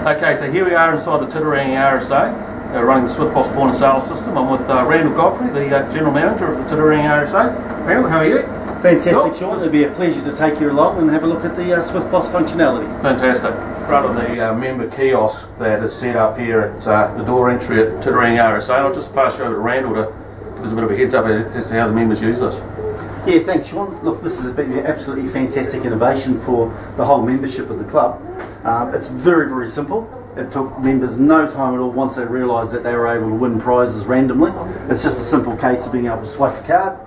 Okay, so here we are inside the Titirangi RSA, running the SwiftPOS point of sale system. I'm with Randall Godfrey, the General Manager of the Titirangi RSA. Randall, how are you? Fantastic, Sean. It'll be a pleasure to take you along and have a look at the SwiftPOS functionality. Fantastic. In front of the member kiosk that is set up here at the door entry at Titirangi RSA, I'll just pass you over to Randall to give us a bit of a heads up as to how the members use this. Yeah, thanks, Sean. Look, this has been an absolutely fantastic innovation for the whole membership of the club. It's very, very simple. It took members no time at all once they realised that they were able to win prizes randomly. It's just a simple case of being able to swipe a card.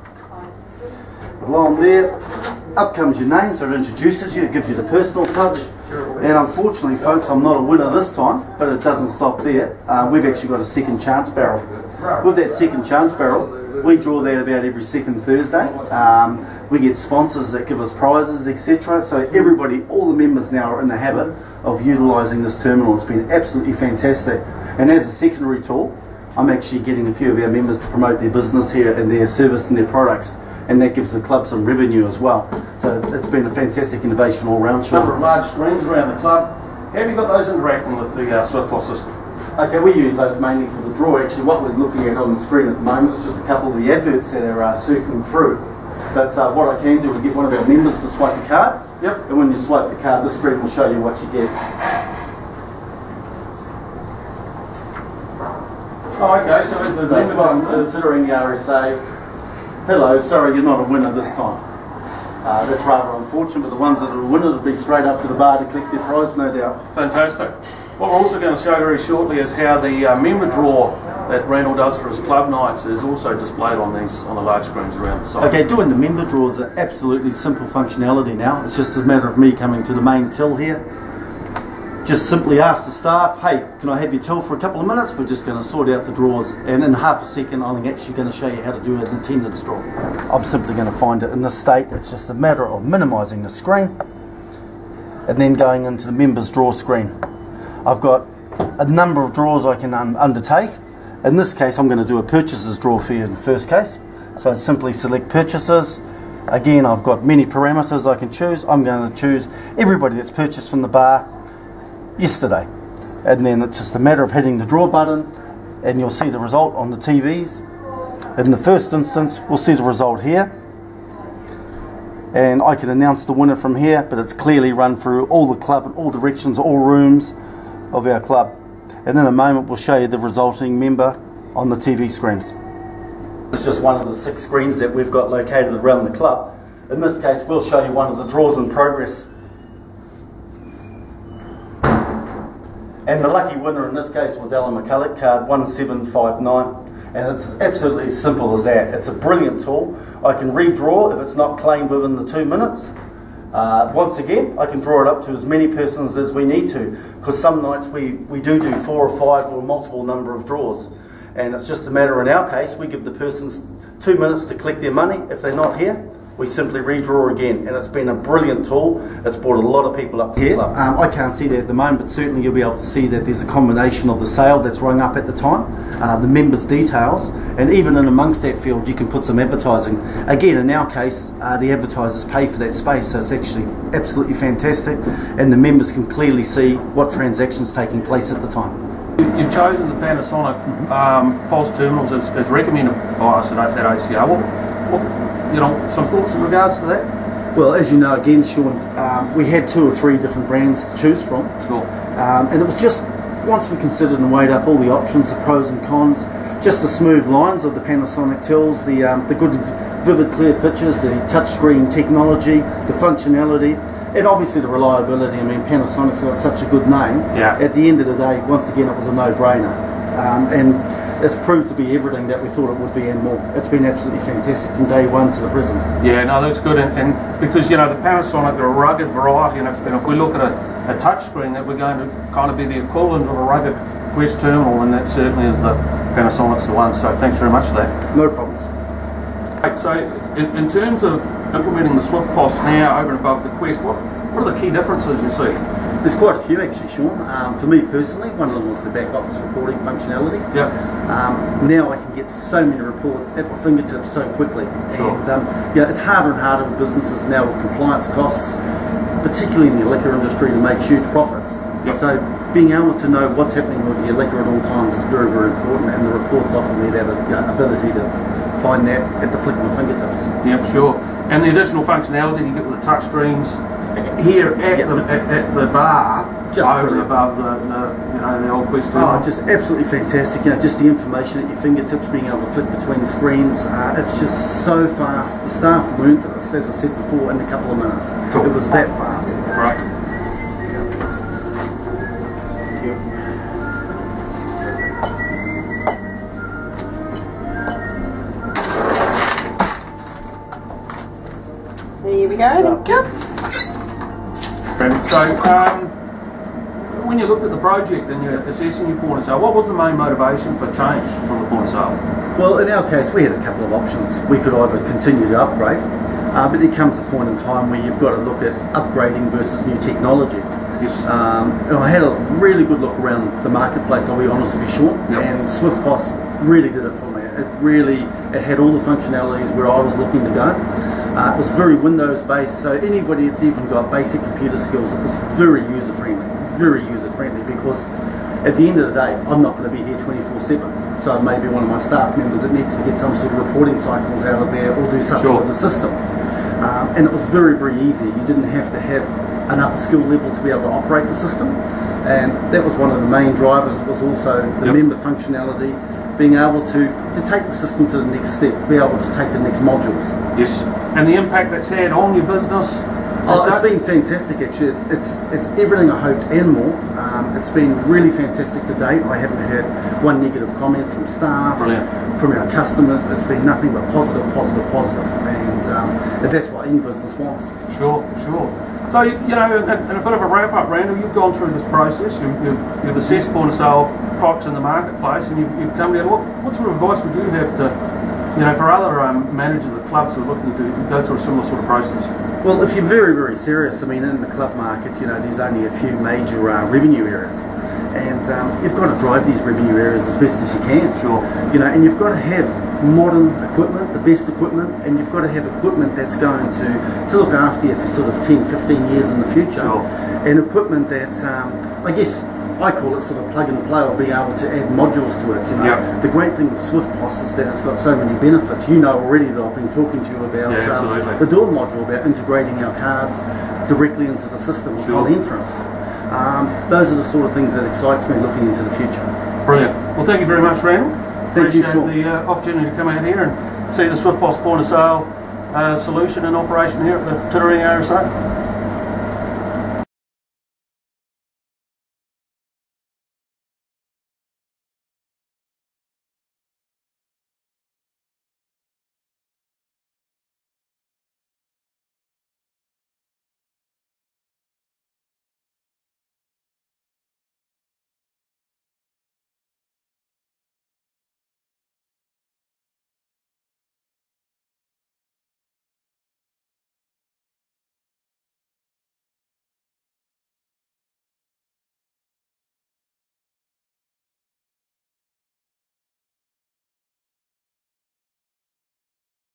Along there, up comes your name, so it introduces you, it gives you the personal touch. And unfortunately, folks, I'm not a winner this time, but it doesn't stop there. We've actually got a second chance barrel. With that second chance barrel, we draw that about every second Thursday. We get sponsors that give us prizes, etc. So everybody, all the members now are in the habit of utilising this terminal. It's been absolutely fantastic. And as a secondary tool, I'm actually getting a few of our members to promote their business here and their service and their products. And that gives the club some revenue as well. So it's been a fantastic innovation all round. A number of large screens around the club. How have you got those interacting with the SwiftPOS system? Okay, we use those mainly for the draw. Actually, what we're looking at on the screen at the moment is just a couple of the adverts that are circling through. But what I can do is get one of our members to swipe the card. Yep. And when you swipe the card, the screen will show you what you get. Oh, okay, so it's Welcome to the Titirangi RSA. Hello, sorry you're not a winner this time. That's rather unfortunate, but the ones that are a winner will be straight up to the bar to collect their prize, no doubt. Fantastic. What we're also going to show very shortly is how the member draw that Randall does for his club nights is also displayed on the large screens around the side. Okay, doing the member draws are absolutely simple functionality now. It's just a matter of me coming to the main till here. Just simply ask the staff, hey, can I have your till for a couple of minutes? We're just going to sort out the draws, and in half a second I'm actually going to show you how to do an attendance draw. I'm simply going to find it in this state. It's just a matter of minimising the screen and then going into the members draw screen. I've got a number of draws I can undertake. In this case I'm going to do a purchases draw for you in the first case. So simply select purchases. Again, I've got many parameters I can choose. I'm going to choose everybody that's purchased from the bar yesterday, and then it's just a matter of hitting the draw button and you'll see the result on the TVs. In the first instance we'll see the result here, and I can announce the winner from here, but it's clearly run through all the club and all directions, all rooms of our club, and in a moment we'll show you the resulting member on the TV screens. It's just one of the 6 screens that we've got located around the club. In this case we'll show you one of the draws in progress. And the lucky winner in this case was Alan McCulloch, card 1759. And it's absolutely as simple as that. It's a brilliant tool. I can redraw if it's not claimed within the 2 minutes. Once again, I can draw it up to as many persons as we need to, because some nights we do 4 or 5 or multiple number of draws. And it's just a matter, in our case, we give the persons 2 minutes to collect their money. If they're not here, we simply redraw again, and it's been a brilliant tool. It's brought a lot of people up to the club. I can't see that at the moment, but certainly you'll be able to see that there's a combination of the sale that's rung up at the time, the members' details, and even in amongst that field you can put some advertising. Again, in our case, the advertisers pay for that space, so it's actually absolutely fantastic, and the members can clearly see what transactions taking place at the time. You've chosen the Panasonic POS terminals as recommended by us at ACR. Some thoughts in regards to that? Well, as you know, again, Sean, we had 2 or 3 different brands to choose from. Sure. And it was just, once we considered and weighed up all the options, the pros and cons, just the smooth lines of the Panasonic tills, the good, vivid, clear pictures, the touchscreen technology, the functionality, and obviously the reliability. I mean, Panasonic's got such a good name. Yeah. At the end of the day, once again, it was a no-brainer. And it's proved to be everything that we thought it would be and more. It's been absolutely fantastic from day one to the present. Yeah, no, that's good, and because the Panasonic are a rugged variety, and if we look at a touchscreen, that we're going to kind of be the equivalent of a rugged Quest terminal, and that certainly is the Panasonic's the one. So thanks very much for that. No problems. Right, so in terms of implementing the SwiftPOS now over and above the Quest, what are the key differences you see? There's quite a few actually, Sean. For me personally, one of them was the back office reporting functionality. Yeah. Now I can get so many reports at my fingertips so quickly. Sure. And it's harder and harder for businesses now with compliance costs, particularly in the liquor industry, to make huge profits. Yep. So being able to know what's happening with your liquor at all times is very, very important, and the reports offer me that ability to find that at the flick of my fingertips. Yep, sure. And the additional functionality you get with the touch screens here at the bar, just over brilliant. and above the old Quest terminal. Oh, just absolutely fantastic. Just the information at your fingertips, being able to flick between the screens. It's just so fast. The staff learned this, as I said before, in a couple of minutes. Cool. It was that fast. Right. There we go, thank you. So, when you looked at the project and you're assessing your point of sale, what was the main motivation for change from the point of sale? Well, in our case, we had a couple of options. We could either continue to upgrade, but there comes a point in time where you've got to look at upgrading versus new technology. Yes. And I had a really good look around the marketplace, I'll be honest with you, Sean, Yep. and SwiftPOS really did it for me. It had all the functionalities where I was looking to go. It was very Windows based, so anybody that's even got basic computer skills, it was very user friendly, because at the end of the day, I'm not going to be here 24/7. So maybe one of my staff members that needs to get some sort of reporting cycles out of there or do something Sure. with the system. And it was very, very easy. You didn't have to have an upper skill level to be able to operate the system. And that was one of the main drivers. It was also the Yep. member functionality, being able to take the system to the next step, be able to take the next modules. Yes. And the impact that's had on your business? Oh, it's been fantastic actually. It's everything I hoped and more. It's been really fantastic to date. I haven't had one negative comment from staff, Brilliant. from our customers. It's been nothing but positive, and that's what any business wants. Sure. So, in a bit of a wrap up, Randall, you've gone through this process, you've assessed point of sale products in the marketplace, and you've come down. What sort of advice would you have to, for other managers of clubs who are looking to go through a similar sort of process? Well, if you're very, very serious, I mean, in the club market, there's only a few major revenue areas. And you've got to drive these revenue areas as best as you can. Sure. And you've got to have modern equipment, the best equipment, and you've got to have equipment that's going to look after you for sort of 10, 15 years in the future. Sure. And equipment that's, I guess, I call it sort of plug and play, or being able to add modules to it. Yep. The great thing with SwiftPOS is that it's got so many benefits. You know already that I've been talking to you about the door module, about integrating our cards directly into the system with one entrance. Those are the sort of things that excites me looking into the future. Brilliant. Well, thank you very much, Randall. Thank you, Appreciate Sean. the opportunity to come out here and see the SwiftPOS point of sale solution in operation here at the Titirangi RSA.